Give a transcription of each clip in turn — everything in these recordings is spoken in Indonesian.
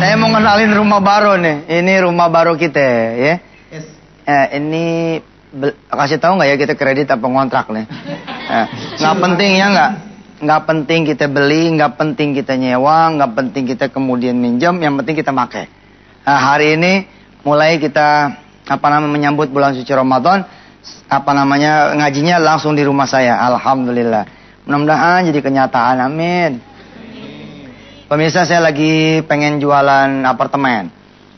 Saya mau kenalin rumah baru nih. Ini rumah baru kita ya. Ini kasih tahu nggak ya kita kredit apa ngontrak nih? Nggak penting ya nggak? Nggak penting kita beli, nggak penting kita nyewa, nggak penting kita kemudian minjem. Yang penting kita pakai. Nah, hari ini mulai kita menyambut bulan suci Ramadan. Ngajinya langsung di rumah saya. Alhamdulillah. Mudah-mudahan jadi kenyataan. Amin. Pemirsa, saya lagi pengen jualan apartemen.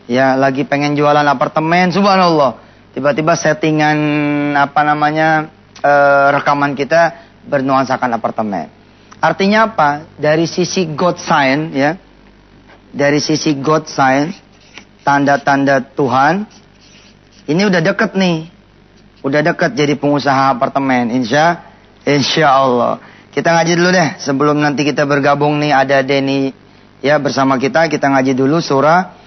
Ya, lagi pengen jualan apartemen. Subhanallah. Tiba-tiba settingan rekaman kita bernuansakan apartemen. Artinya apa? Dari sisi God sign ya. Dari sisi God sign, tanda-tanda Tuhan. Ini udah deket nih. Udah deket jadi pengusaha apartemen. Insya Allah. Kita ngaji dulu deh. Sebelum nanti kita bergabung nih ada Denny ya bersama kita ngaji dulu surah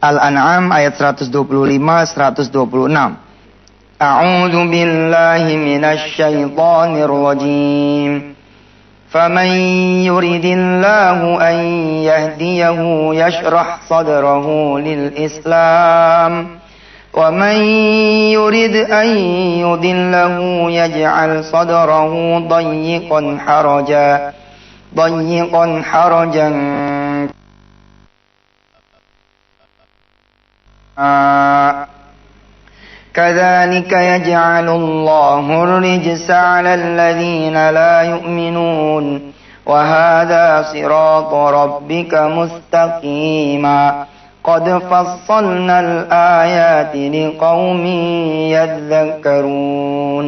Al-An'am ayat 125 126. A'udzu billahi minasy syaithanir rajim. Faman yuridillahu an yahdiyahu yashrah sadrahu lil Islam. Wa man yurid an yudillahu yaj'al sadrahu dayyiqan harajan كذلك يجعل الله الرجس على الذين لا يؤمنون وهذا صراط ربك مستقيما قد فصلنا الآيات لقوم يذكرون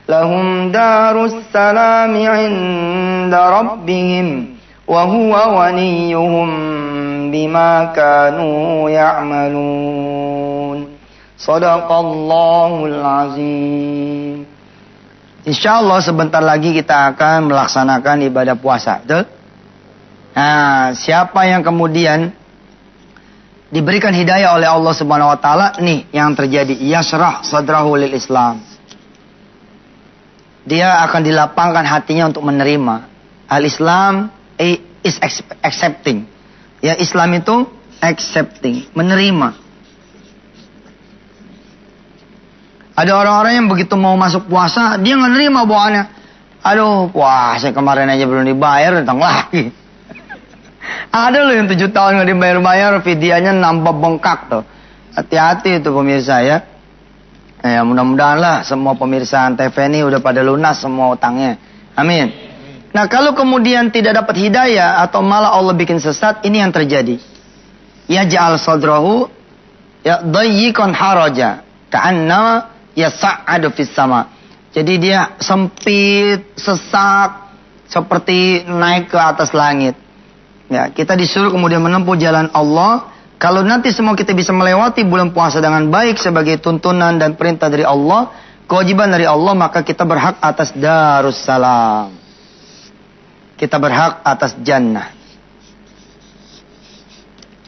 لهم دار السلام عند ربهم وهو وليهم بما كانوا يعملون صدق Allahul Azim. Insyaallah sebentar lagi kita akan melaksanakan ibadah puasa, betul? Nah, siapa yang kemudian diberikan hidayah oleh Allah Subhanahu wa taala, nih yang terjadi, yashrah sadrahu lil Islam. Dia akan dilapangkan hatinya untuk menerima. Al-Islam is accepting. Ya, Islam itu accepting, menerima. Ada orang-orang yang begitu mau masuk puasa, dia nggak nerima bawaannya. Aduh, puasa kemarin aja belum dibayar, datang lagi. Ada loh yang 7 tahun nggak dibayar-bayar, videonya nambah bengkak tuh. Hati-hati itu pemirsa ya. Ya mudah-mudahan lah semua pemirsa Antv ini udah pada lunas semua utangnya. Amin. Nah kalau kemudian tidak dapat hidayah atau malah Allah bikin sesat, ini yang terjadi. Ya ja'al sadrahu ya dayyiqan haraja ka'anna yas'adu fis sama. Jadi dia sempit, sesak, seperti naik ke atas langit. Ya, kita disuruh kemudian menempuh jalan Allah. Kalau nanti semua kita bisa melewati bulan puasa dengan baik sebagai tuntunan dan perintah dari Allah, kewajiban dari Allah, maka kita berhak atas Darussalam. Kita berhak atas jannah.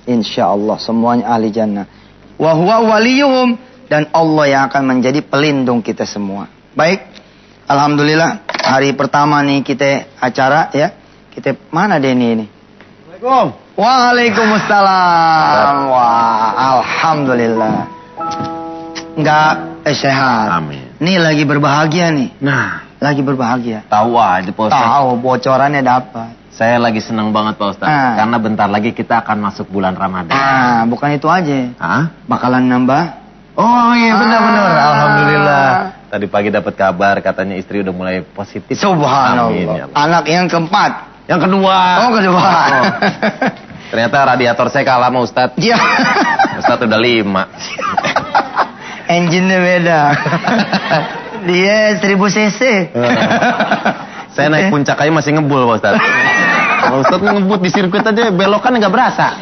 Insya Allah semuanya ahli jannah. Wa huwa waliyuhum, dan Allah yang akan menjadi pelindung kita semua. Baik, alhamdulillah hari pertama nih kita acara ya. Kita mana Denny ini? Assalamualaikum. Waalaikumsalam. Wah, alhamdulillah. Enggak sehat. Amin. Nih lagi berbahagia nih. Nah, lagi berbahagia. tahu aja Pak Ustaz. Tahu bocorannya dapat. Saya lagi senang banget Pak Ustaz. Karena bentar lagi kita akan masuk bulan Ramadan. Bukan itu aja. Hah? Bakalan nambah. Oh iya benar-benar. Alhamdulillah. Tadi pagi dapat kabar katanya istri udah mulai positif. Subhanallah. Amin, ya Allah. Anak yang keempat. Yang kedua. Oh kedua. Oh. Ternyata radiator saya kalah sama Ustaz. Iya. Ustaz udah 5. Engine-nya beda. Dia 1000 cc. Saya naik puncak aja masih ngebul Pak Ustaz. Kalau Ustaz ngebut di sirkuit aja belokan nggak berasa.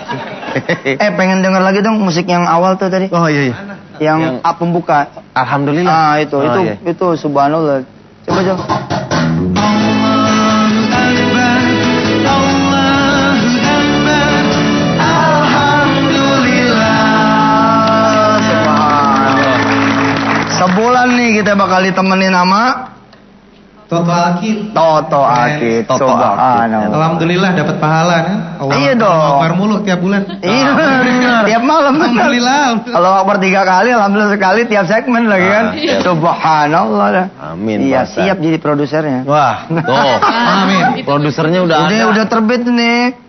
Pengen denger lagi dong musik yang awal tuh tadi. Oh iya. Yang pembuka. Alhamdulillah. Itu subhanallah. Coba coba. Sebulan nih kita bakal ditemenin sama Toto Akil. Toto Akil. Toto Subhanallah. Alhamdulillah dapat pahala kan. Iya dong. Akbar mulu tiap bulan. Iya, tiap malam. Alhamdulillah. Kalau Akbar 3 kali, alhamdulillah sekali tiap segmen lagi kan. Subhanallah dah. Amin. Iya, Pak Ustadz. siap jadi produsernya. Wah, tuh. Amin. Produsernya udah ada. Udah terbit nih.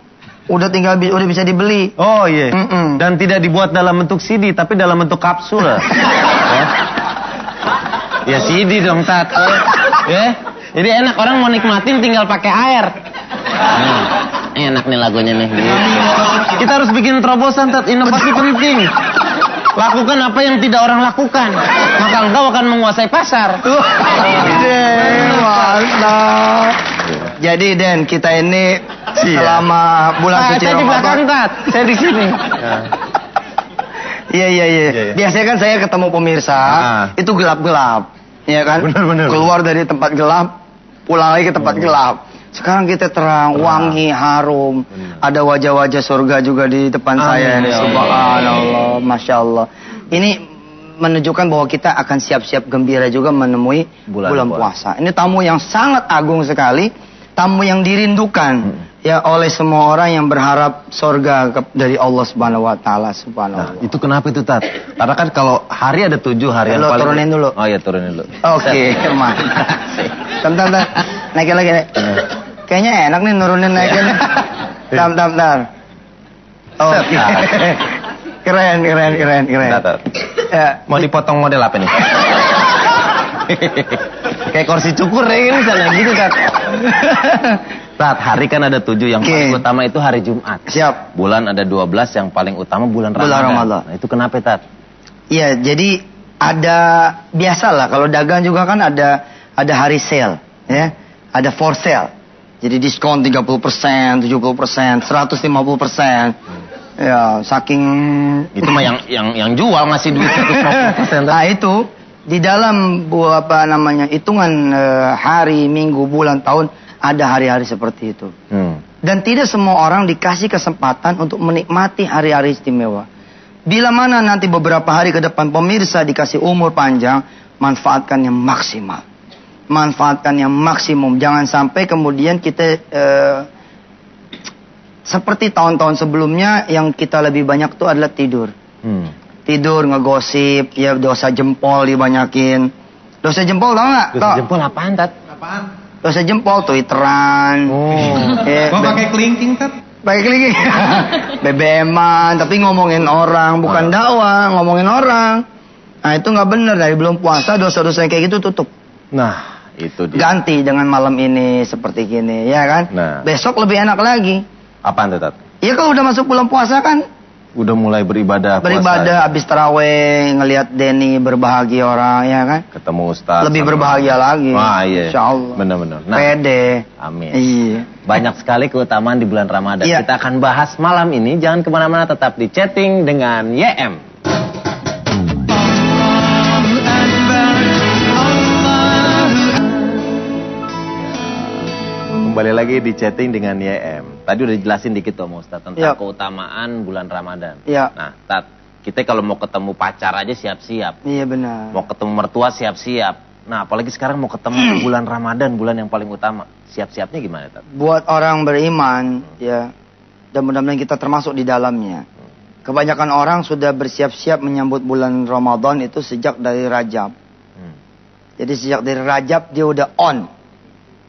Udah tinggal udah bisa dibeli. Oh iya. Mm-mm. Dan tidak dibuat dalam bentuk CD, tapi dalam bentuk kapsul. Ya CD dong, Tat. Ya. Jadi enak, orang mau nikmatin tinggal pakai air. Enak nih lagunya nih. Kita harus bikin terobosan, Tat. Inovasi penting. Lakukan apa yang tidak orang lakukan, maka engkau akan menguasai pasar. Mantap. Jadi Den, kita ini selama bulan suci Saya di belakang, Ramadan. Tat. Saya di sini. Iya. Biasanya kan saya ketemu pemirsa, itu gelap-gelap. Iya kan? Benar. Keluar dari tempat gelap, pulang lagi ke tempat gelap. Sekarang kita terang, wangi, harum. Ada wajah-wajah surga juga di depan saya ini. Subhanallah, Masya Allah. Ini menunjukkan bahwa kita akan siap-siap gembira juga menemui bulan puasa. Ini tamu yang sangat agung sekali. Tamu yang dirindukan ya oleh semua orang yang berharap surga dari Allah Subhanahu wa taala. Subhanallah. Nah, itu kenapa itu, Tat? Karena kan kalau hari ada 7 hari yang paling... turunin dulu. Oh iya, turunin dulu. Oke, mantap. Bentar. Naikin lagi. Kayaknya enak nih nurunin naikin. Bentar. Oke. Keren. Tat. Mau dipotong model apa nih? Kayak kursi cukur ya, misalnya gitu, Tat. Tat, hari kan ada 7, yang paling utama itu hari Jumat. Siap. Bulan ada 12, yang paling utama bulan Ramadan. Nah, itu kenapa, Tat? Iya, jadi ada biasalah kalau dagang juga kan ada hari sale, ya. Ada for sale. Jadi diskon 30%, 70%, 150%. Ya, saking Itu mah yang jual ngasih duit 150%. Nah, itu di dalam hitungan hari, minggu, bulan, tahun ada hari-hari seperti itu. Dan tidak semua orang dikasih kesempatan untuk menikmati hari-hari istimewa. Bila mana nanti beberapa hari ke depan pemirsa dikasih umur panjang, manfaatkan yang maksimal. Manfaatkan yang maksimum. Jangan sampai kemudian kita seperti tahun-tahun sebelumnya yang kita lebih banyak itu adalah tidur. Tidur, ngegosip, ya dosa jempol dibanyakin. Dosa jempol tau nggak? Dosa jempol apaan, Tat? Apaan? Dosa jempol, Twitteran. Kok pakai kelingking, Tat? Pakai kelingking. BBM-an, tapi ngomongin orang, bukan dakwah, ngomongin orang. Nah, itu nggak bener. Dari belum puasa, dosa-dosa yang kayak gitu tutup. Nah, itu dia. Ganti dengan malam ini seperti gini, ya kan? Nah. Besok lebih enak lagi. Apaan tuh, Tat? Ya kalau udah masuk bulan puasa kan, Udah mulai beribadah. beribadah, habis taraweh, ngelihat Denny berbahagia orang, ya kan? Ketemu Ustaz. Lebih berbahagia lagi. Wah, iya. Insya Allah. Benar-benar. Nah, Pede. amin. Iya. Banyak sekali keutamaan di bulan Ramadan. Iya. Kita akan bahas malam ini. Jangan kemana-mana, tetap di chatting dengan YM. Kembali lagi di chatting dengan YM. Tadi udah jelasin dikit tuh Ustaz tentang keutamaan bulan Ramadan. Iya. Nah, Tat, kita kalau mau ketemu pacar aja siap-siap. Iya benar. Mau ketemu mertua siap-siap. Nah, apalagi sekarang mau ketemu bulan Ramadan, bulan yang paling utama. Siap-siapnya gimana, Tat? Buat orang beriman, ya, dan mudah-mudahan kita termasuk di dalamnya. Kebanyakan orang sudah bersiap-siap menyambut bulan Ramadan itu sejak dari Rajab. Jadi sejak dari Rajab dia udah on.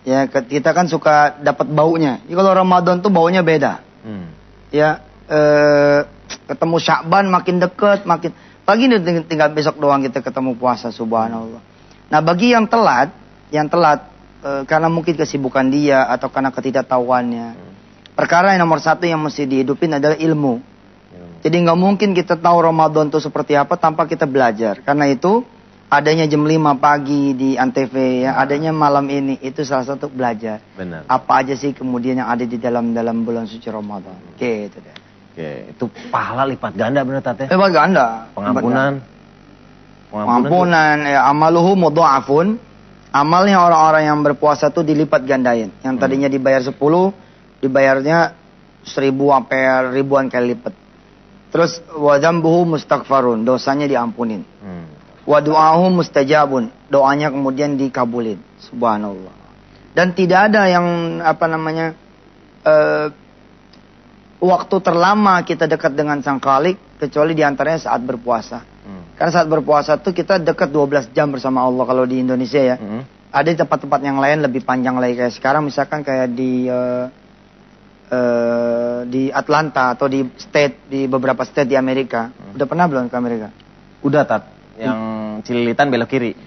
Ya, kita kan suka dapat baunya. Ya, kalau Ramadan tuh baunya beda. Ya, ketemu Sya'ban makin deket, makin pagi tinggal besok doang kita ketemu puasa, subhanallah. Nah, bagi yang telat karena mungkin kesibukan dia atau karena ketidaktahuannya. Perkara yang nomor satu yang mesti dihidupin adalah ilmu. Jadi nggak mungkin kita tahu Ramadan itu seperti apa tanpa kita belajar. Karena itu adanya jam 5 pagi di Antv, ya, adanya malam ini itu salah satu belajar. Benar. Apa aja sih kemudian yang ada di dalam bulan suci Ramadan. Gitu deh. Oke, itu pahala lipat ganda bener Tat ya? Lipat ganda. Pengampunan. Pengampunan, ya, amaluhu mudha'afun. Amalnya orang-orang yang berpuasa tuh dilipat gandain. Yang tadinya dibayar 10, dibayarnya 1000 sampai ribuan kali lipat. Terus wa dzambuhu mustaghfarun, dosanya diampunin. Wa du'ahu mustajabun, doanya kemudian dikabulin. Subhanallah. Dan tidak ada yang waktu terlama kita dekat dengan Sang Khalik kecuali diantaranya saat berpuasa. Karena saat berpuasa tuh kita dekat 12 jam bersama Allah kalau di Indonesia ya. Ada di tempat-tempat yang lain lebih panjang lagi kayak sekarang misalkan kayak di Atlanta atau di beberapa state di Amerika. Udah pernah belum ke Amerika? Udah Tat, yang Cililitan belok kiri.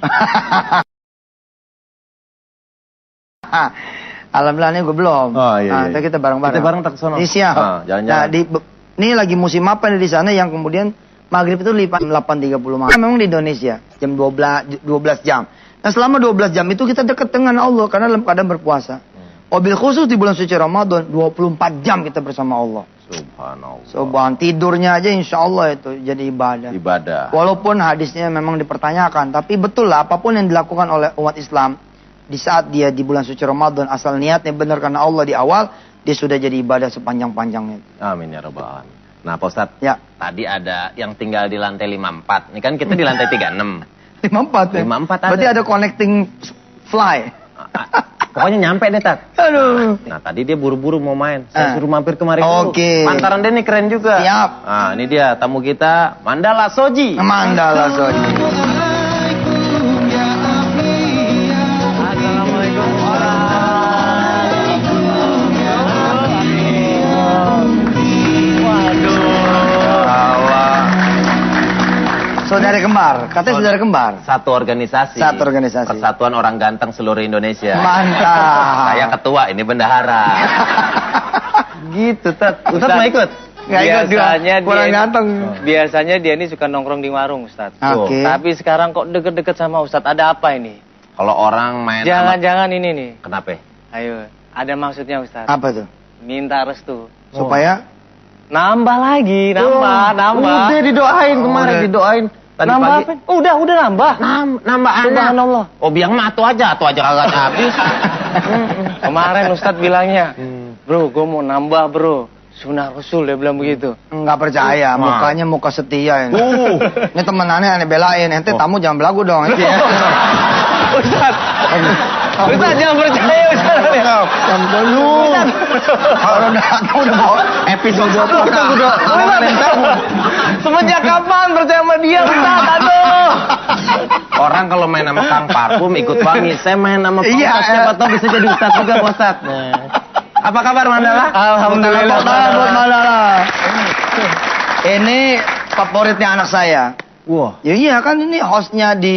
Alhamdulillah gue belum. Oh, iya. Nanti kita bareng-bareng. Kita bareng ke sono. Siap. Jalan-jalan. Nah, ini lagi musim apa nih di sana yang kemudian maghrib itu 8.30 malam. Memang di Indonesia jam 12 jam. Nah selama 12 jam itu kita dekat dengan Allah karena dalam keadaan berpuasa. Wabil khusus di bulan suci Ramadan 24 jam kita bersama Allah. Subhanallah. Tidurnya aja insya Allah itu jadi ibadah. Walaupun hadisnya memang dipertanyakan, tapi betul lah apapun yang dilakukan oleh umat Islam di saat dia di bulan suci Ramadan asal niatnya benar karena Allah di awal, dia sudah jadi ibadah sepanjang-panjangnya. Amin ya rabbal alamin. Nah Pak Ustadz, ya. Tadi ada yang tinggal di lantai 54. Ini kan kita di lantai 36. 54 ya? 54 ada. Berarti ada connecting fly. Pokoknya nyampe deh Tat. Aduh. Nah tadi dia buru-buru mau main. Saya suruh mampir kemari dulu. Oke. Pantaran dia nih keren juga. Siap. Nah ini dia tamu kita, Mandala Soji. Mandala Soji. Saudara kembar, katanya saudara kembar. Satu organisasi. Persatuan Orang Ganteng seluruh Indonesia. Mantap. Saya ketua, ini bendahara. Gitu, Tat. Ustadz mau ikut? Nggak ikut juga, kurang ganteng. Biasanya dia ini suka nongkrong di warung, Ustadz. Oke. Tapi sekarang kok deket-deket sama Ustadz, ada apa ini? Kalau orang main Jangan-jangan ini nih. Kenapa? Ayo, ada maksudnya Ustadz. Apa tuh? Minta restu. Supaya? Nambah lagi, nambah. Udah didoain kemarin, didoain. Tadi nambah pagi. apa? Udah nambah. Nambah anak. Subhanallah. Oh biang mah atu aja kagak habis. Kemarin Ustadz bilangnya, bro, gue mau nambah bro. Sunnah Rasul dia bilang begitu. Nggak percaya, mukanya muka setia ini. Ini temenannya aneh belain, ente tamu jangan belagu dong. Ustadz jangan percaya Ustadz. Jangan dulu. Kalau udah mau episode udah. Semenjak kapan percaya sama dia Ustadz? Aduh. Orang kalau main sama Kang Parfum ikut wangi, saya main sama Pak Ustadz, siapa tahu bisa jadi Ustadz juga Pak Ustadz. Apa kabar Mandala? Alhamdulillah. Buat Mandala. Ini favoritnya anak saya. Wah. Ya iya kan ini hostnya di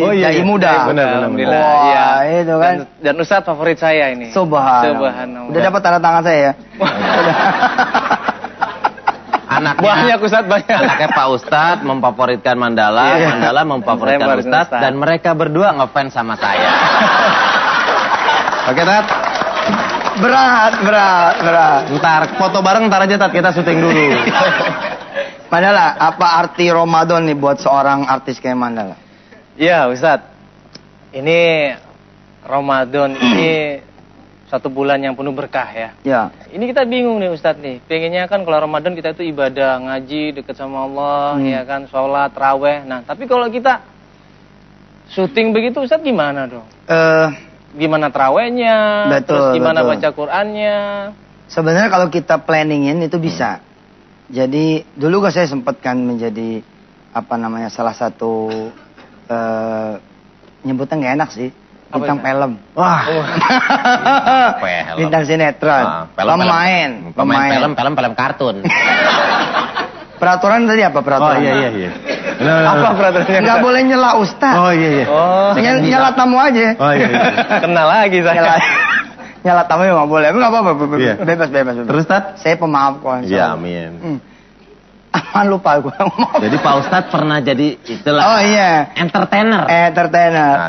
Dai Muda. Benar. Alhamdulillah. Wah, Iya. itu kan. Dan Ustadz favorit saya ini. Subhanallah. Udah dapat tanda tangan saya ya. Anaknya, banyak Ustadz, banyak. Anaknya Pak Ustadz memfavoritkan Mandala, Mandala memfavoritkan Ustadz, dan mereka berdua ngefans sama saya. Oke Tat? Berat. Ntar foto bareng ntar aja Tat, kita syuting dulu. Mandala, apa arti Ramadan nih buat seorang artis kayak Mandala? Iya Ustadz, ini Ramadan ini satu bulan yang penuh berkah ya. Ya. Ini kita bingung nih Ustadz nih, pengennya kan kalau Ramadan kita itu ibadah, ngaji, dekat sama Allah, ya kan, sholat, raweh. Nah, tapi kalau kita syuting begitu Ustadz gimana dong? Gimana terawihnya, terus gimana baca Qur'annya? Sebenarnya kalau kita planningin itu bisa. Jadi dulu saya sempat kan menjadi salah satu nyebutnya nggak enak sih, bintang film. Wah. Bintang sinetron. Pemain film kartun. Peraturan tadi apa peraturan? Oh iya. Apa peraturannya? Nggak boleh nyela Ustadz. Oh iya. Oh, nyela tamu aja. Oh iya. Kenal lagi saya. Nyala tamu ya nggak boleh. Nggak apa-apa. Bebas. Terus Tat? Saya pemaaf kok. Ya amin. Aman lupa gue. Jadi Pak Ustadz pernah jadi itulah. Oh iya. Entertainer.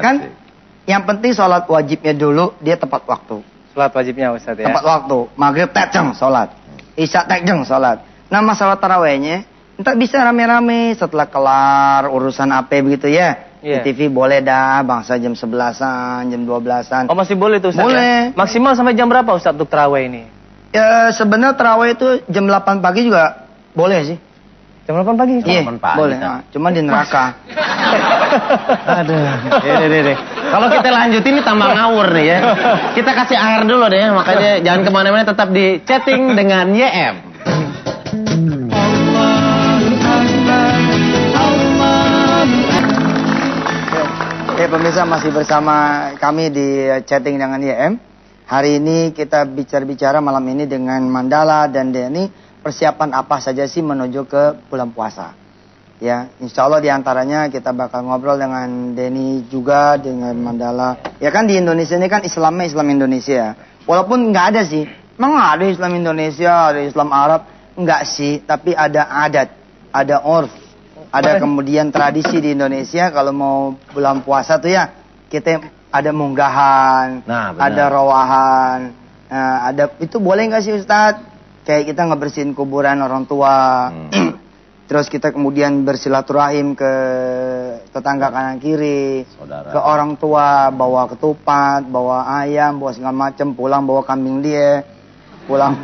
Kan yang penting sholat wajibnya dulu dia tepat waktu. Sholat wajibnya Ustadz ya. Tepat waktu. Maghrib tekjeng sholat. Isya tekjeng sholat. Nah masalah tarawehnya, entar bisa rame-rame setelah kelar urusan AP begitu ya. Di TV boleh dah, bangsa jam 11-an, jam 12-an. Oh masih boleh tuh Ustadz? Boleh. Ya? Maksimal sampai jam berapa Ustadz untuk taraweh ini? Ya sebenarnya taraweh itu jam 8 pagi juga boleh sih. Jam 8 pagi? Iya, Jam 8 pagi, boleh. Cuman di neraka. Aduh. Deh. Kalau kita lanjutin ini tambah ngawur nih ya. Kita kasih air dulu deh, makanya jangan kemana-mana, tetap di chatting dengan YM. Pemirsa, masih bersama kami di chatting dengan YM. Hari ini kita bicara malam ini dengan Mandala dan Denny. Persiapan apa saja sih menuju ke bulan puasa? Ya, insya Allah diantaranya kita bakal ngobrol dengan Denny juga, dengan Mandala. Ya kan di Indonesia ini kan Islamnya Islam Indonesia. Walaupun nggak ada sih, memang ada Islam Indonesia, ada Islam Arab. Nggak sih, tapi ada adat, ada urf. Ada kemudian tradisi di Indonesia kalau mau bulan puasa tuh ya kita ada munggahan, ada rawahan, ada itu boleh nggak sih Ustadz? Kayak kita ngebersihin kuburan orang tua, terus kita kemudian bersilaturahim ke tetangga kanan kiri, saudara, ke orang tua, bawa ketupat, bawa ayam, bawa segala macam, pulang bawa kambing dia, pulang.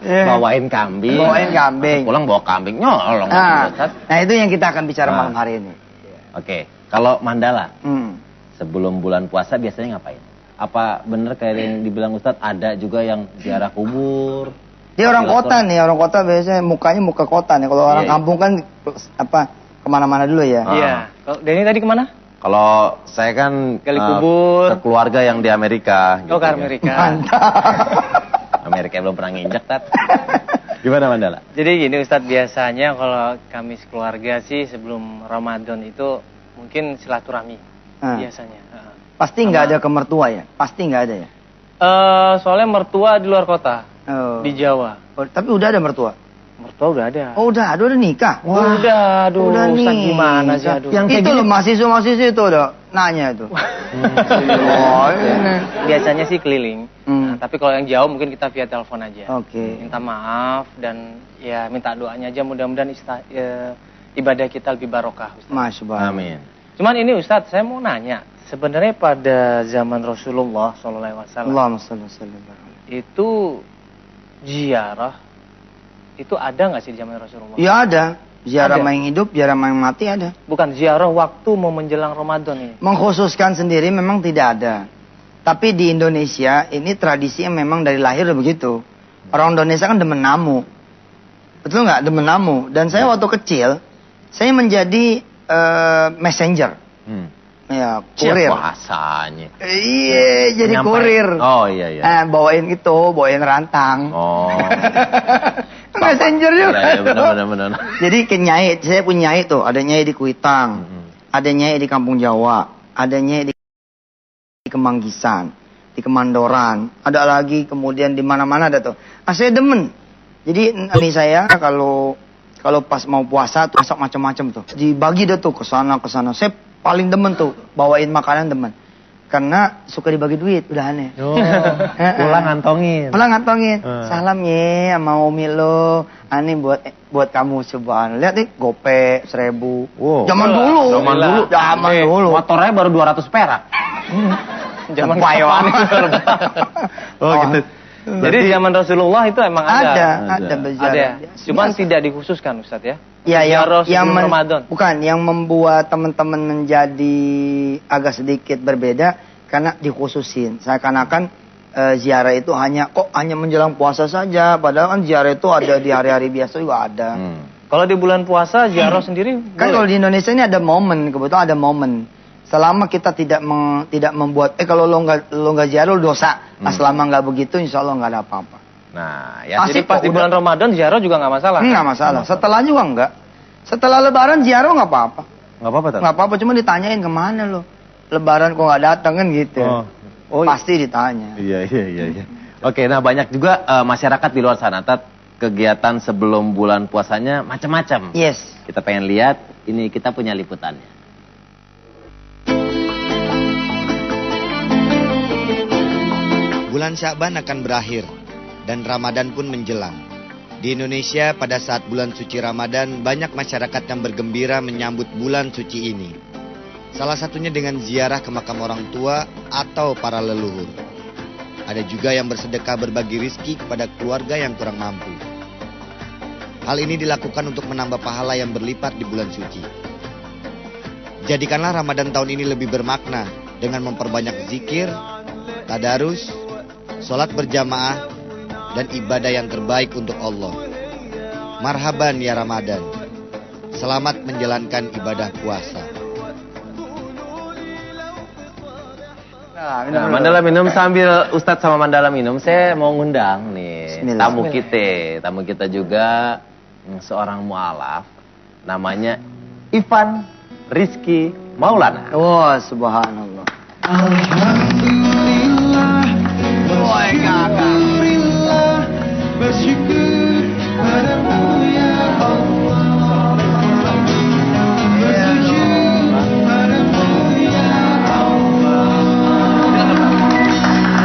Bawain kambing. Pulang bawa kambing. Nyolong. Nah itu yang kita akan bicara malam hari ini. Oke. Kalau Mandala, sebelum bulan puasa biasanya ngapain? Apa bener kayak yang dibilang Ustadz, ada juga yang ziarah kubur? Dia orang kota nih, orang kota biasanya mukanya muka kota nih. Kalau orang kampung kan kemana-mana dulu ya. Iya. Kalau Denny tadi kemana? Kalau saya kan gali kubur. Ke keluarga yang di Amerika. Oh, ke Amerika. Mantap. Amerika belum pernah nginjek, Tat. Gimana Mandala? Jadi gini Ustadz, biasanya kalau kami sekeluarga sih sebelum Ramadan itu mungkin silaturahmi biasanya. Pasti nggak ada ke mertua ya? Pasti nggak ada ya? Soalnya mertua di luar kota, di Jawa. Tapi udah ada mertua? Mertua udah ada. Oh udah nikah? Wah, udah Ustadz gimana sih? Aduh. Yang itu loh mahasiswa itu udah nanya itu. Biasanya sih keliling. Nah, tapi kalau yang jauh mungkin kita via telepon aja. Oke. Minta maaf dan ya minta doanya aja, mudah-mudahan ibadah kita lebih barokah. Masya Allah. Amin. Cuman ini Ustadz, saya mau nanya, sebenarnya pada zaman Rasulullah SAW itu ziarah itu ada nggak sih di zaman Rasulullah? Ya ada. Ziarah yang hidup, ziarah yang mati ada. Bukan ziarah waktu mau menjelang Ramadan ini. Mengkhususkan sendiri memang tidak ada. Tapi di Indonesia ini tradisi yang memang dari lahir udah begitu. Orang Indonesia kan demen namu. Betul nggak? Demen namu. Dan saya waktu kecil, saya menjadi messenger. Ya, kurir. Bahasanya. Iya, jadi kurir. Oh iya. Bawain rantang. Oh. Messenger juga. Iya, benar. Jadi ke nyai, saya punya nyai tuh, ada nyai di Kuitang, ada nyai di Kampung Jawa, ada nyai di Kemanggisan, di Kemandoran, ada lagi kemudian di mana-mana ada tuh. Saya demen. Jadi ini saya kalau pas mau puasa tuh masak macam-macam tuh. Dibagi deh tuh ke sana. Saya paling demen tuh bawain makanan demen. Karena suka dibagi duit, udah aneh. Oh, pulang ngantongin. Salam ya sama umi lo. Aneh buat kamu subhanallah. Lihat nih, gope 1.000. Wow. Zaman dulu. Motornya baru 200 perak. Zaman kapan? Oh gitu. Jadi zaman Rasulullah itu emang ada. Ada. Cuman tidak dikhususkan Ustadz ya. Ya, yang Ramadan. Bukan, yang membuat teman-teman menjadi agak sedikit berbeda karena dikhususin. Seakan-akan ziarah itu hanya menjelang puasa saja, padahal kan ziarah itu ada di hari-hari biasa juga ada. Kalau di bulan puasa ziarah sendiri kan kalau di Indonesia ini ada momen, kebetulan ada momen. Selama kita tidak membuat kalau lo nggak ziarah lo dosa. Selama nggak begitu insya Allah nggak ada apa-apa. Nah, ya jadi pas di bulan Ramadan ziarah juga nggak masalah. Nggak masalah. Setelah juga nggak. Setelah Lebaran ziarah nggak apa-apa. Nggak apa-apa, cuma ditanyain kemana lo. Lebaran kok nggak datang kan gitu. Oh pasti ditanya. Iya. Oke, nah banyak juga masyarakat di luar sana, Tat, kegiatan sebelum bulan puasanya macam-macam. Yes. Kita pengen lihat, ini kita punya liputannya. Bulan Sya'ban akan berakhir dan Ramadan pun menjelang. Di Indonesia pada saat bulan suci Ramadan banyak masyarakat yang bergembira menyambut bulan suci ini. Salah satunya dengan ziarah ke makam orang tua atau para leluhur. Ada juga yang bersedekah berbagi rizki kepada keluarga yang kurang mampu. Hal ini dilakukan untuk menambah pahala yang berlipat di bulan suci. Jadikanlah Ramadan tahun ini lebih bermakna dengan memperbanyak zikir, tadarus, sholat berjamaah, dan ibadah yang terbaik untuk Allah. Marhaban ya Ramadan. Selamat menjalankan ibadah puasa. Nah, Mandala minum sambil Ustadz sama Mandala minum, saya mau ngundang nih Bismillah. tamu kita juga seorang mualaf, namanya Ivan Rizky Maulana. Wah, subhanallah. Alhamdulillah, bersyukurillah, bersyukur padamu ya Allah. Bersujud padamu ya Allah.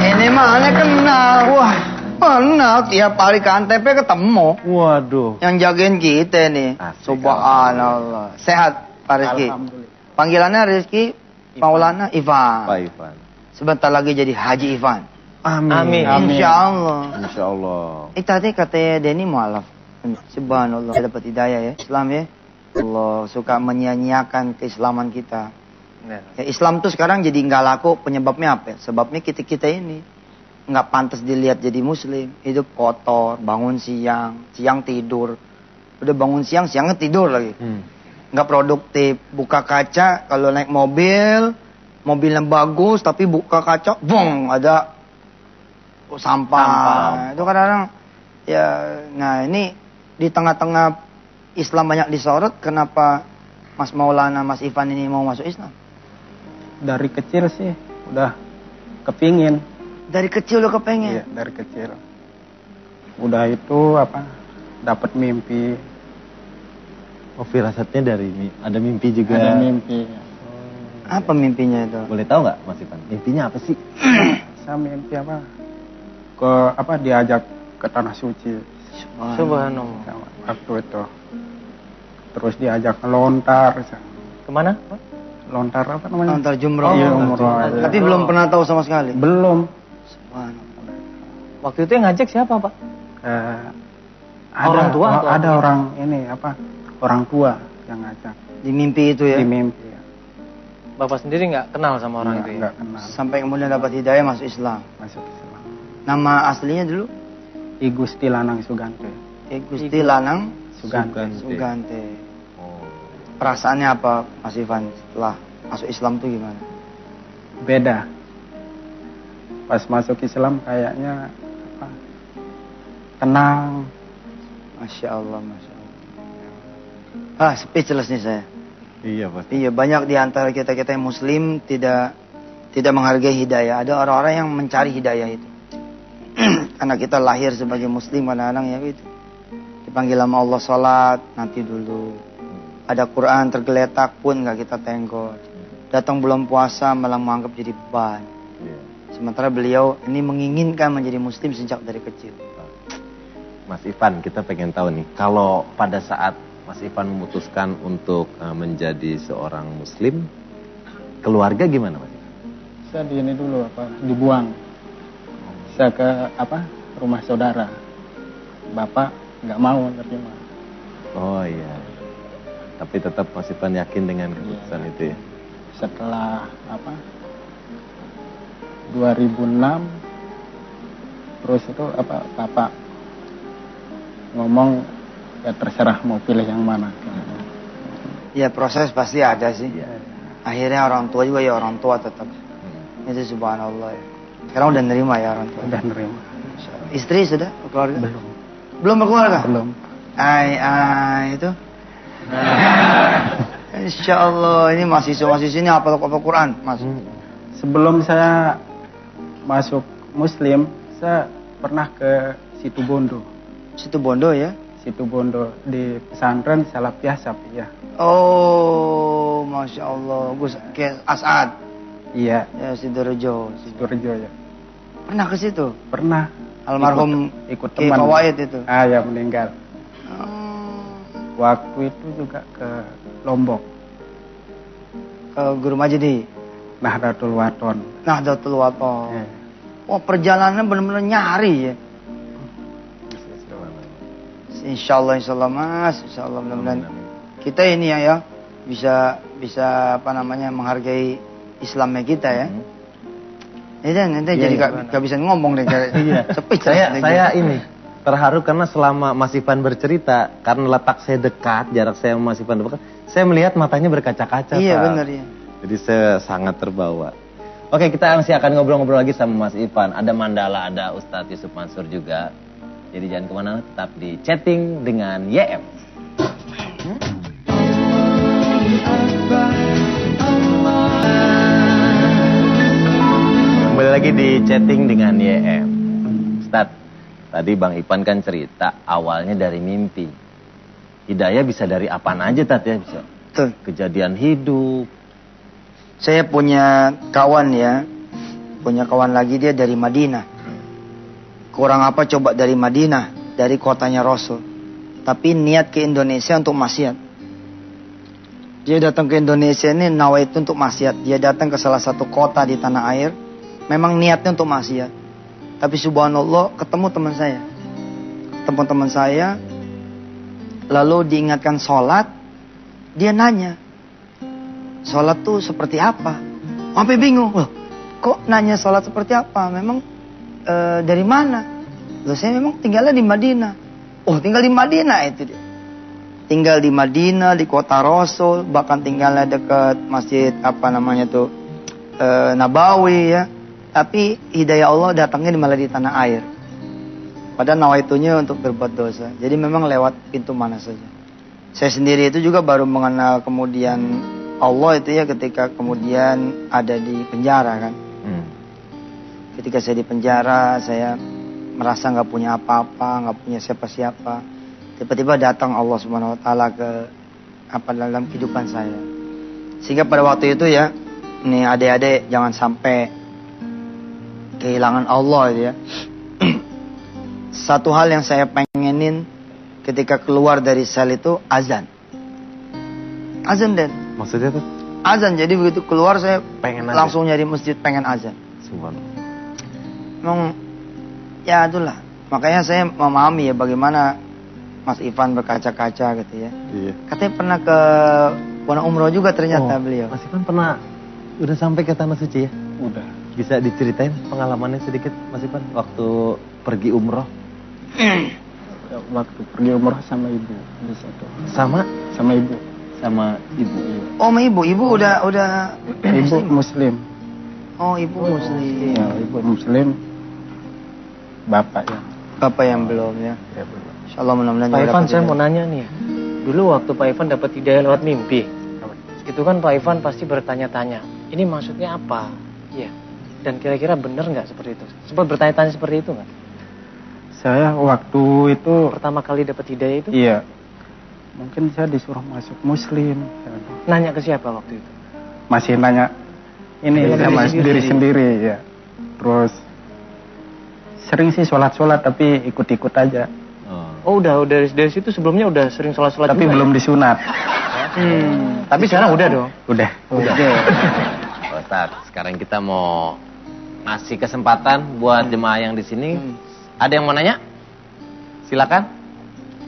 Ini mana kenal? Wah, kenal tiap hari ke Antep ketemu. Waduh. Yang jagain kita nih. Asik, Subhanallah. Sehat Pak Rizky? Alhamdulillah. Panggilannya Rizky Maulana Ivan. Pak Ivan. Sebentar lagi jadi Haji Ivan. Amin. Insya Allah. Insya Allah. Tadi kata Denny mualaf. Subhanallah. Kita dapat hidayah ya. Islam ya. Allah suka menyia-nyiakan keislaman kita. Ya, Islam tuh sekarang jadi nggak laku. Penyebabnya apa? Sebabnya kita ini nggak pantas dilihat jadi muslim. Hidup kotor, bangun siang, siang tidur. Udah bangun siang, siangnya tidur lagi. Nggak produktif. Buka kaca, kalau naik mobil yang bagus, tapi buka kaca, bong, ada sampah. Itu kadang-kadang, ya, nah ini di tengah-tengah Islam banyak disorot, kenapa Mas Maulana, Mas Ivan ini mau masuk Islam? Dari kecil sih udah kepingin. Dari kecil lo kepengen? Iya, dari kecil. Udah itu dapat mimpi. Oh, firasatnya dari ada mimpi juga. Ada mimpi. Apa mimpinya itu? Boleh tahu nggak Mas Ivan? Mimpinya apa sih? Saya mimpi diajak ke tanah suci. Subhanallah. Waktu itu. Terus diajak lontar. Kemana? Lontar apa namanya? Antar jumroh. Iya, umroh. Tapi belum pernah tahu sama sekali? Belum. Subhanallah. Waktu itu yang ngajak siapa, Pak? Ada Orang tua atau ada orang ini orang tua yang ngajak Di mimpi itu ya? di mimpi. Bapak sendiri nggak kenal sama orang itu ya? Nggak kenal. Sampai kemudian dapat hidayah masuk Islam. Masuk Islam. Nama aslinya dulu? I Gusti Lanang Sugante. Gusti Lanang Sugante. Sugante. Oh. Perasaannya apa Mas Ivan setelah masuk Islam tuh gimana? Beda. Pas masuk Islam kayaknya tenang. Masya Allah, Masya Allah. Speechless nih saya. Iya, Pak. Iya, banyak di antara kita-kita yang muslim tidak menghargai hidayah. Ada orang-orang yang mencari hidayah itu. Karena kita lahir sebagai muslim, kadang-kadang ya gitu. Dipanggil sama Allah sholat, nanti dulu. Ada Quran tergeletak pun nggak kita tengok. Datang bulan puasa malah menganggap jadi beban. Iya. Sementara beliau ini menginginkan menjadi muslim sejak dari kecil. Mas Ivan, kita pengen tahu nih, kalau pada saat Mas Ivan memutuskan untuk menjadi seorang muslim, keluarga gimana, Mas Ivan? Saya di ini dulu dibuang. Saya ke rumah saudara. Bapak nggak mau terima. Oh iya. Tapi tetap Mas Ivan yakin dengan keputusan itu ya? Setelah 2006 terus itu Bapak ngomong ya terserah mau pilih yang mana. Ya proses pasti ada sih. Akhirnya orang tua juga ya orang tua tetap. Itu subhanallah ya. Sekarang udah nerima ya orang tua. Udah nerima. Istri sudah berkeluarga? Belum. Belum berkeluarga? Belum. Itu. Insya Allah ini mahasiswa-mahasiswa ini apa Quran Mas? Sebelum saya masuk Muslim, saya pernah ke Situbondo. Situbondo ya? Situbondo di pesantren Salafiyah Sapiyah. Oh, Masya Allah. Gus As'ad. Iya, Ya, Sidorejo. Sidoarjo ya. Pernah ke situ? Pernah. Almarhum ikut Kiai teman. Fawaid itu. Ya meninggal. Oh, Waktu itu juga ke Lombok, ke Guru Majdi. Nahdlatul Wathon. Nahdlatul Wathon. Ya. Wah, perjalanan benar-benar nyari ya. Insya Allah Mas. Insya Allah mudah-mudahan kita ini ya bisa apa namanya menghargai Islamnya kita ya. Nanti jadi gak bisa ngomong deh. Sepi Saya ini terharu karena selama Mas Ivan bercerita, karena letak saya dekat, jarak saya sama Mas Ivan dekat, saya melihat matanya berkaca-kaca. Iya benar ya. Jadi saya sangat terbawa. Oke, kita masih akan ngobrol-ngobrol lagi sama Mas Ivan. Ada Mandala, ada Ustadz Yusuf Mansur juga. Jadi jangan kemana, tetap di chatting dengan YM. Kembali lagi di chatting dengan YM. Ustadz, tadi Bang Ivan kan cerita awalnya dari mimpi. Hidayah bisa dari apaan aja, Tat ya? Bisa Betul. kejadian hidup. Saya punya kawan ya. Punya kawan lagi dia dari Madinah. Kurang apa coba dari Madinah, dari kotanya Rasul. Tapi niat ke Indonesia untuk maksiat. Dia datang ke Indonesia ini nawaitu untuk maksiat. Dia datang ke salah satu kota di tanah air. Memang niatnya untuk maksiat. Tapi subhanallah ketemu teman saya. Ketemu teman saya. Lalu diingatkan sholat. Dia nanya. Sholat tuh seperti apa? Sampai bingung. Loh, kok nanya sholat seperti apa? Memang dari mana? Loh, saya memang tinggalnya di Madinah. Oh, tinggal di Madinah itu dia. Tinggal di Madinah, di kota Rasul. Bahkan tinggalnya dekat masjid apa namanya tuh Nabawi ya. Tapi hidayah Allah datangnya malah di tanah air. Padahal nawaitunya untuk berbuat dosa. Jadi memang lewat pintu mana saja. Saya sendiri itu juga baru mengenal kemudian Allah itu ya ketika kemudian ada di penjara kan. Ketika saya di penjara, saya merasa nggak punya apa-apa, nggak punya siapa-siapa. Tiba-tiba datang Allah Subhanahu Wa Taala ke dalam kehidupan saya. Sehingga pada waktu itu ya, nih adik-adik jangan sampai kehilangan Allah itu ya. Satu hal yang saya pengenin ketika keluar dari sel itu azan. Azan Den. Maksudnya tuh? Azan, jadi begitu keluar saya Pengen langsung nyari masjid pengen azan. Subhanallah. Memang ya itulah. Makanya saya memahami ya bagaimana Mas Ivan berkaca-kaca gitu ya. Iya. Katanya pernah ke Pondok Umroh juga ternyata beliau. Mas Ivan pernah udah sampai ke Tanah Suci ya? Udah. Bisa diceritain pengalamannya sedikit Mas Ivan waktu pergi umroh? Waktu pergi umroh sama ibu di situ. Sama Ibu. sama ibu. Oh, sama ibu udah Ibu Muslim. Oh, ibu muslim. Ya, ibu Muslim. Bapak ya. Bapak yang belum ya. Ya belum. Insyaallah mudah-mudahan Pak juga Ivan, dapat saya hidayah. mau nanya nih. Dulu waktu Pak Ivan dapat hidayah lewat mimpi, itu kan Pak Ivan pasti bertanya-tanya, ini maksudnya apa? Iya. Dan kira-kira benar nggak seperti itu? Sempat bertanya-tanya seperti itu nggak? Saya waktu itu Pertama kali dapat hidayah itu, iya. Mungkin saya disuruh masuk Muslim. nanya ke siapa waktu itu? Masih nanya ini Dengan sama diri diri sendiri. sendiri ya. Terus sering sih sholat-sholat tapi ikut-ikut aja. Oh, udah dari situ sebelumnya udah sering sholat-sholat Tapi juga, belum ya? disunat. Tapi sekarang udah dong. Udah. Ustaz, sekarang kita mau ngasih kesempatan buat jemaah yang di sini. Ada yang mau nanya? Silakan.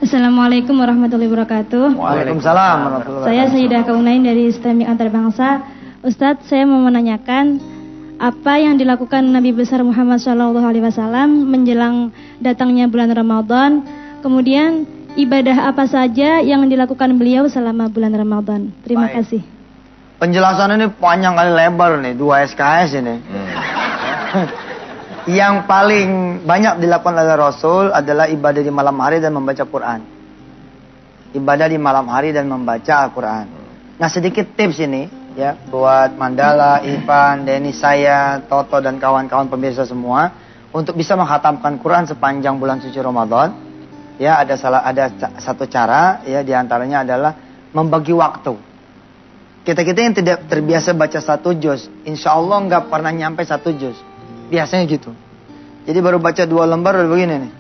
Assalamualaikum warahmatullahi wabarakatuh. Waalaikumsalam warahmatullahi Saya wabarakatuh. Sayyidah Kaunain dari STEMIK Antarbangsa. Ustadz, saya mau menanyakan apa yang dilakukan Nabi besar Muhammad SAW menjelang datangnya bulan Ramadan. Kemudian ibadah apa saja yang dilakukan beliau selama bulan Ramadan. Terima Baik. kasih. Penjelasan ini panjang kali lebar nih, 2 SKS ini. Yang paling banyak dilakukan oleh Rasul adalah ibadah di malam hari dan membaca Quran. Ibadah di malam hari dan membaca Al-Quran. Nah, sedikit tips ini ya buat Mandala, Ivan, Denny, saya, Toto dan kawan-kawan pemirsa semua untuk bisa menghatamkan Quran sepanjang bulan suci Ramadan. Ya, ada satu cara ya diantaranya adalah membagi waktu. Kita yang tidak terbiasa baca 1 juz, insya Allah nggak pernah nyampe 1 juz. Biasanya gitu. Jadi baru baca 2 lembar udah begini nih.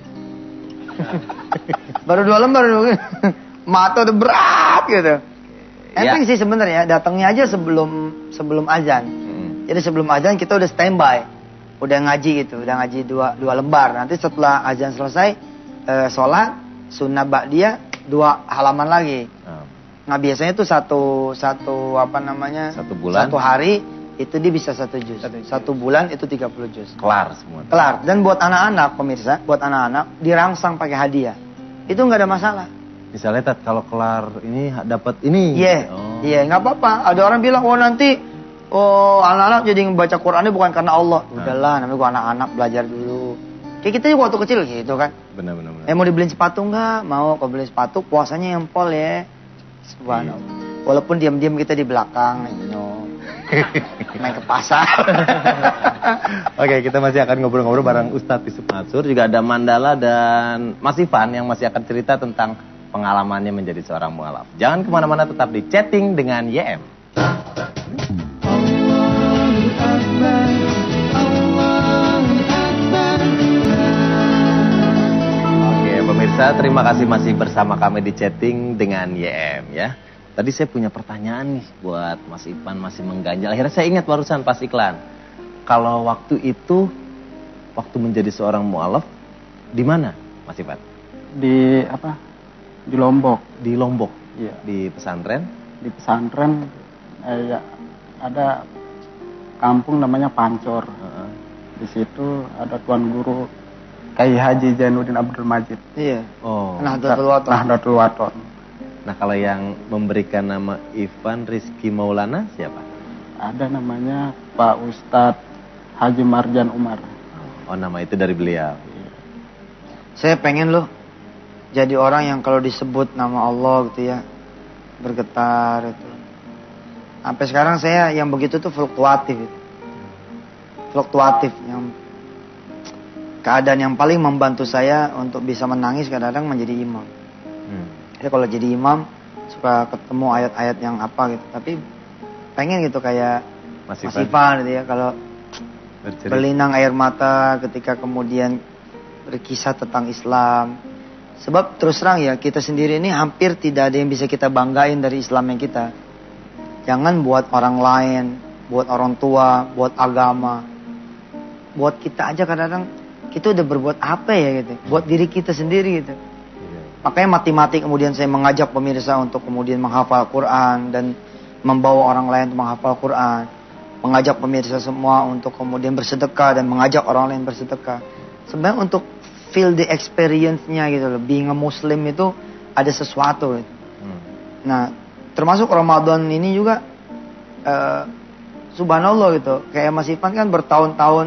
Baru 2 lembar udah begini. Mata udah berat gitu. Enteng sih sebenarnya, datangnya aja sebelum azan. Jadi sebelum azan kita udah standby. Udah ngaji gitu, udah ngaji 2 lembar. Nanti setelah azan selesai sholat sunnah ba'diyah 2 halaman lagi. Nah biasanya tuh satu apa namanya? 1 bulan. 1 hari itu dia bisa 1 juz. 1 bulan itu 30 juz. Kelar semua. Kelar. Dan buat anak-anak pemirsa, buat anak-anak dirangsang pakai hadiah. Itu nggak ada masalah. Misalnya Tat, kalau kelar ini dapat ini. Iya, Oh. iya nggak apa-apa. Ada orang bilang, nanti anak-anak jadi membaca Qurannya bukan karena Allah. Udahlah, namanya gua anak-anak belajar dulu. Kayak kita juga waktu kecil gitu kan. Benar. Mau dibeliin sepatu nggak? Mau. Kalau beli sepatu puasanya yang pol ya. Subhanallah. Walaupun diam-diam kita di belakang, main ke pasar. Oke, kita masih akan ngobrol-ngobrol bareng Ustadz Yusuf Mansur. Juga ada Mandala dan Mas Ivan yang masih akan cerita tentang pengalamannya menjadi seorang mualaf. Jangan kemana-mana, tetap di Chatting dengan YM. Oke, pemirsa, terima kasih masih bersama kami di Chatting dengan YM ya. Tadi saya punya pertanyaan nih buat Mas Ivan, masih mengganjal. Akhirnya saya ingat barusan pas iklan. Kalau waktu itu, waktu menjadi seorang mualaf, di mana Mas Ivan? Di Lombok. Di Lombok? Iya. Di pesantren? Di pesantren ya, ada kampung namanya Pancor. Di situ ada tuan guru Kiai Haji Zainuddin Abdul Majid. Iya. Oh. Nahdlatul Wathon. Nah, kalau yang memberikan nama Ivan Rizky Maulana siapa? Ada namanya Pak Ustadz Haji Marjan Umar. Oh, nama itu dari beliau. Saya pengen loh jadi orang yang kalau disebut nama Allah gitu ya bergetar itu. Sampai sekarang saya yang begitu tuh fluktuatif gitu. Fluktuatif yang keadaan yang paling membantu saya untuk bisa menangis kadang-kadang menjadi imam. Jadi kalau jadi imam suka ketemu ayat-ayat yang apa gitu. Tapi pengen gitu kayak Mas Ivan gitu ya. Kalau berlinang air mata ketika kemudian berkisah tentang Islam. Sebab terus terang ya kita sendiri ini hampir tidak ada yang bisa kita banggain dari Islam yang kita. Jangan buat orang lain, buat orang tua, buat agama. Buat kita aja kadang-kadang kita udah berbuat apa ya gitu. Buat diri kita sendiri gitu. Makanya mati-mati kemudian saya mengajak pemirsa untuk kemudian menghafal Quran dan membawa orang lain untuk menghafal Quran. Mengajak pemirsa semua untuk kemudian bersedekah dan mengajak orang lain bersedekah. Sebenarnya untuk feel the experience-nya gitu loh. Being a Muslim itu ada sesuatu gitu. Nah, termasuk Ramadan ini juga subhanallah gitu. Kayak Mas Ivan kan bertahun-tahun,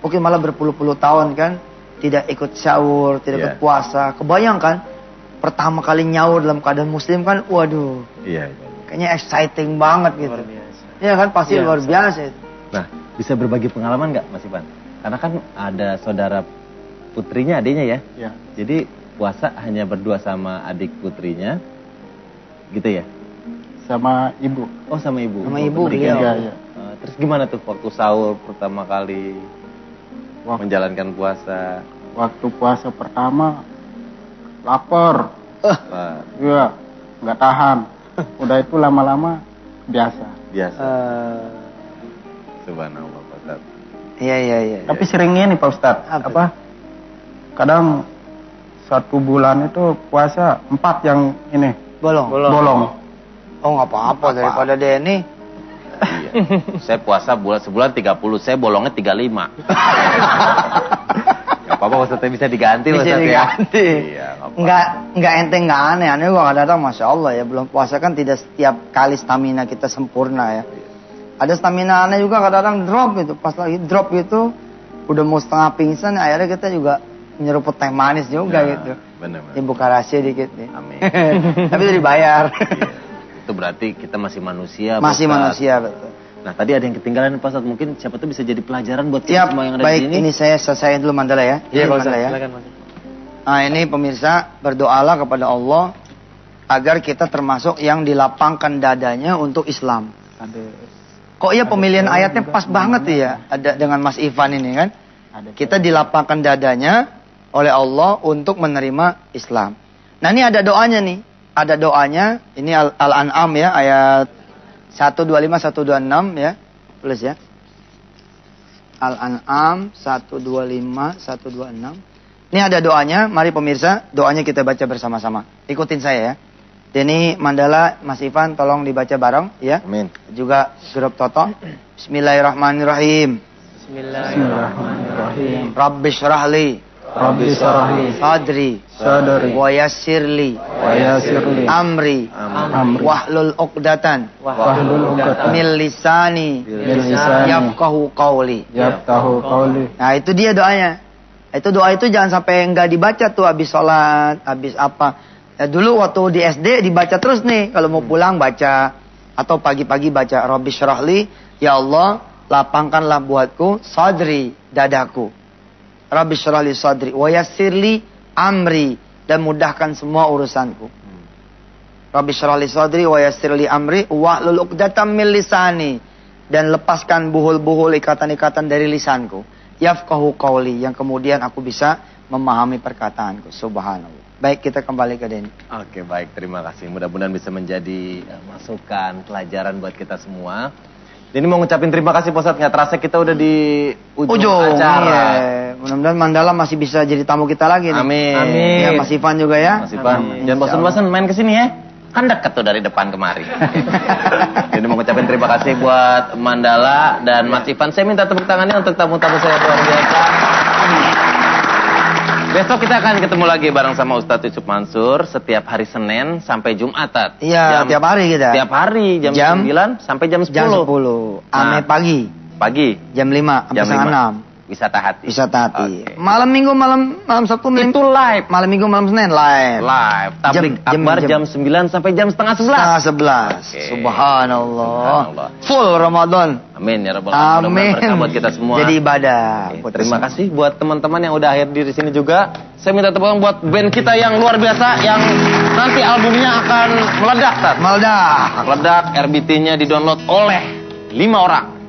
mungkin malah berpuluh-puluh tahun kan tidak ikut sahur, tidak ikut puasa. Kebayangkan pertama kali nyaur dalam keadaan Muslim kan, waduh. Kayaknya exciting banget gitu. Iya kan pasti luar biasa itu. Nah, bisa berbagi pengalaman nggak Mas Ivan? Karena kan ada saudara putrinya, adiknya ya. Iya. Jadi puasa hanya berdua sama adik putrinya, gitu ya? Sama ibu. Oh, sama ibu. Sama ibu beliau. Iya. Terus gimana tuh waktu sahur pertama kali menjalankan puasa? Waktu puasa pertama lapar. Wah, Iya, nggak tahan. Udah itu lama-lama biasa. biasa. Subhanallah Pak Ustadz. Iya. Tapi sering ini Pak Ustadz. Apa? Kadang 1 bulan itu puasa 4 yang ini Bolong. Oh nggak apa-apa daripada Denny. Iya. Saya puasa sebulan 30, saya bolongnya 35. Gak apa-apa Ustadz, bisa diganti Bisa Ustadz diganti. ya. Iya, Nggak enteng, nggak aneh. Aneh gua kadang-kadang Masya Allah ya. Belum puasa kan tidak setiap kali stamina kita sempurna ya. Ada stamina aneh juga kadang-kadang drop gitu. Pas lagi drop gitu, udah mau setengah pingsan, akhirnya kita juga nyeruput teh manis juga gitu. Benar. Dibuka rahasia dikit nih. Amin. Tapi itu dibayar. Iya. Itu berarti kita masih manusia. Masih Pak Ustadz. manusia betul. Nah, tadi ada yang ketinggalan Pak Ustadz. Mungkin siapa tuh bisa jadi pelajaran buat kita Siap, semua yang ada baik. di sini. Ini saya selesaiin dulu Mandala ya. Iya, Ini Pak Mandala Ustadz. ya. Silakan, Mas. Nah, ini pemirsa, berdoalah kepada Allah agar kita termasuk yang dilapangkan dadanya untuk Islam. Kok ya pemilihan ayatnya pas banget ya, ada dengan Mas Ivan ini kan? Kita dilapangkan dadanya oleh Allah untuk menerima Islam. Nah, ini ada doanya nih. Ada doanya, ini Al-An'am ya, ayat 125 126 ya. Tulis ya. Al-An'am 125 126. Ini ada doanya, mari pemirsa, doanya kita baca bersama-sama. Ikutin saya ya. Denny Mandala, Mas Ivan tolong dibaca bareng ya. Amin. Juga Grup Toto. Bismillahirrahmanirrahim. Bismillahirrahmanirrahim. Rabbi syrahli Rabbi syrahli sadri sadri wa yassirli wa yassirli amri amri wahlul uqdatan wahlul 'uqdatam min lisani min lisani yafqahu qawli. yafqahu qawli. Nah, itu dia doanya. Doa itu jangan sampai enggak dibaca tuh habis sholat, habis apa. Ya, dulu waktu di SD dibaca terus nih. Kalau mau pulang baca. Atau pagi-pagi baca. Rabbi syrahli. Ya Allah, lapangkanlah buatku sadri, dadaku. Rabbi syrahli sadri. Wa yassirli amri. Dan mudahkan semua urusanku. Rabbi syrahli sadri wa yassirli amri. Wahlul uqdatam min lisani. Dan lepaskan buhul-buhul ikatan-ikatan dari lisanku. Yafqahu qawli. Yang kemudian aku bisa memahami perkataanku. Subhanallah. Baik, kita kembali ke Denny. Oke, baik. Terima kasih. Mudah-mudahan bisa menjadi masukan, pelajaran buat kita semua. Denny mau ngucapin terima kasih, Pak Ustadz. Nggak terasa kita udah di ujung acara. Iya. Mudah-mudahan Mandala masih bisa jadi tamu kita lagi nih. Amin. Ya, Mas Ivan juga ya. Mas Ivan, jangan bosan-bosan main kesini ya. Kan dekat tuh dari depan kemari. Jadi mau ngucapin terima kasih buat Mandala dan Mas Ivan. Saya minta tepuk tangannya untuk tamu-tamu saya luar biasa. Besok kita akan ketemu lagi bareng sama Ustadz Yusuf Mansur setiap hari Senin sampai Jumat. Iya, tiap hari kita. Tiap hari jam 9 sampai jam 10. Jam 10. Ame Nah, pagi. Pagi. Jam 5 sampai Jam setengah 5. Wisata hati. Wisata hati. Oke. Malam Minggu, malam Sabtu, Itu live. malam Minggu, malam Senin live. Live. Tablik akbar jam 9 sampai jam setengah 11. Setengah 11. Oke. Subhanallah. Subhanallah. Full Ramadan. Amin ya rabbal alamin. Amin. Mudah-mudahan berkah buat kita semua. Jadi ibadah. Oke, buat terima kita kasih buat teman-teman yang udah hadir di sini juga. Saya minta tepuk tangan buat band kita yang luar biasa yang nanti albumnya akan meledak, Tat. semua. Meledak. Meledak, RBT-nya di-download oleh 5 orang.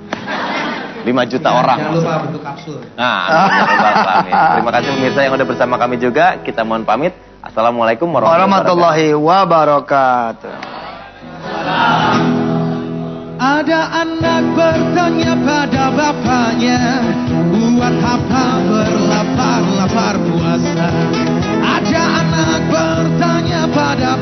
5 juta orang. Jangan lupa bentuk kapsul. Nah, amin ya rabbal alamin. Terima kasih pemirsa yang udah bersama kami juga. Kita mohon pamit. Assalamualaikum warahmatullahi Warahmatullahi wabarakatuh. Ada anak bertanya pada bapaknya, buat apa berlapar-lapar puasa? Ada anak bertanya pada